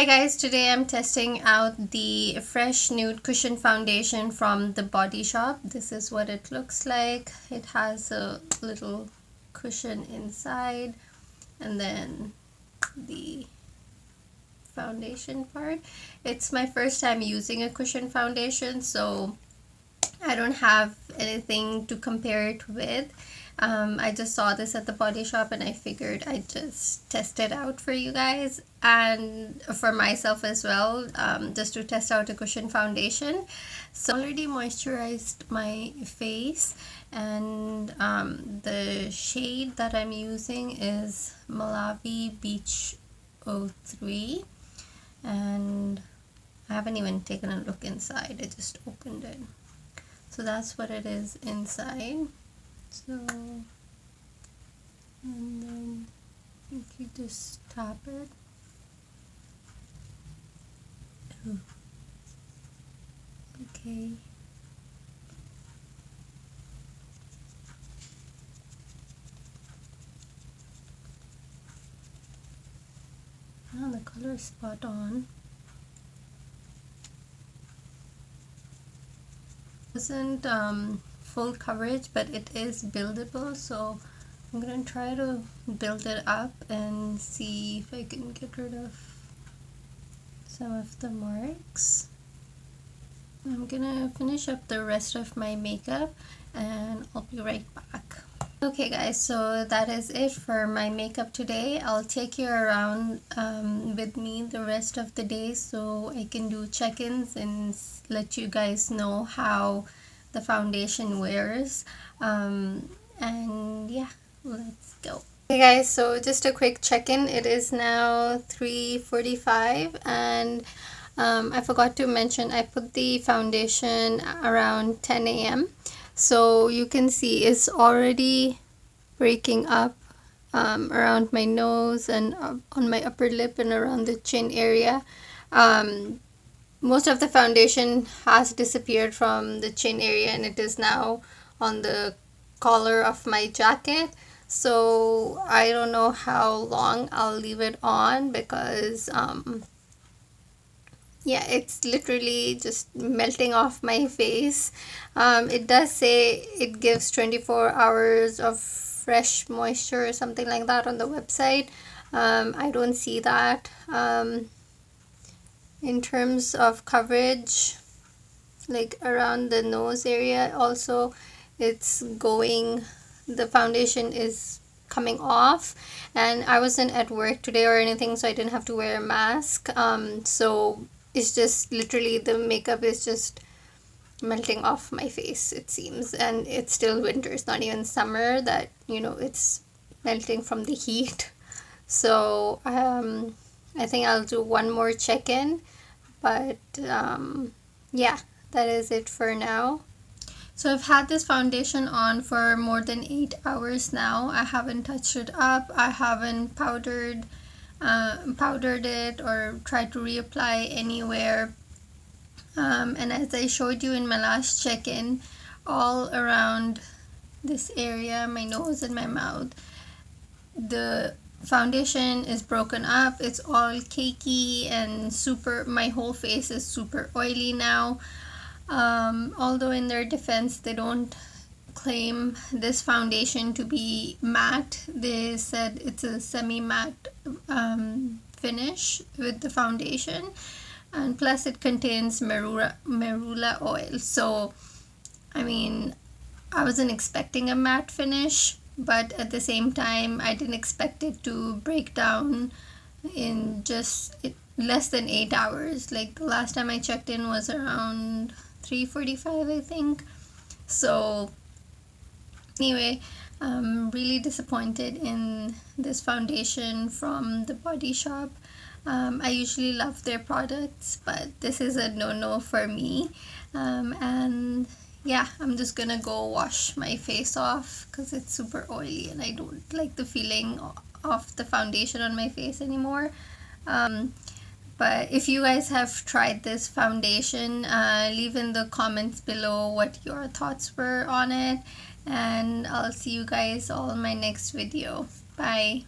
Hi guys, today I'm testing out the Fresh Nude Cushion Foundation from the Body Shop. This is what it looks like. It has a little cushion inside and then the foundation part. It's my first time using a cushion foundation, so I don't have anything to compare it with. I just saw this at the Body Shop and I figured I'd just test it out for you guys and for myself as well, just to test out a cushion foundation. So I already moisturized my face, and the shade that I'm using is Malawi Beach 03, and I haven't even taken a look inside. I just opened it. So that's what it is inside. So, and then I think you just tap it. Ooh. Okay. Oh, the color is spot on. Isn't full coverage, but it is buildable, so I'm gonna try to build it up and see if I can get rid of some of the marks. I'm gonna finish up the rest of my makeup and I'll be right back. Okay guys, so that is it for my makeup today. I'll take you around with me the rest of the day so I can do check-ins and let you guys know how the foundation wears. And yeah, let's go. Hey guys, so just a quick check-in. It is now 3:45 and I forgot to mention I put the foundation around 10 a.m. So you can see it's already breaking up around my nose and on my upper lip and around the chin area. Most of the foundation has disappeared from the chin area and it is now on the collar of my jacket. So I don't know how long I'll leave it on because yeah, it's literally just melting off my face. It does say it gives 24 hours of fresh moisture or something like that on the website. I don't see that. In terms of coverage, like around the nose area also, it's going, the foundation is coming off, and I wasn't at work today or anything, so I didn't have to wear a mask. So it's just literally the makeup is just melting off my face, it seems, and it's still winter. It's not even summer that, you know, it's melting from the heat. So I think I'll do one more check-in, but yeah, that is it for now. So I've had this foundation on for more than 8 hours now. I haven't touched it up. I haven't powdered it or tried to reapply anywhere. And as I showed you in my last check-in, all around this area, my nose and my mouth, the foundation is broken up. It's all cakey and super, my whole face is super oily now. Although in their defense, they don't claim this foundation to be matte. They said it's a semi-matte finish with the foundation, and plus it contains marula oil. So I mean, I wasn't expecting a matte finish, but at the same time I didn't expect it to break down in just less than 8 hours. Like the last time I checked in was around 3:45, I think. So anyway, I'm really disappointed in this foundation from the Body Shop. I usually love their products, but this is a no-no for me. And yeah, I'm just gonna go wash my face off because it's super oily and I don't like the feeling of the foundation on my face anymore. But if you guys have tried this foundation, leave in the comments below what your thoughts were on it, and I'll see you guys all in my next video. Bye.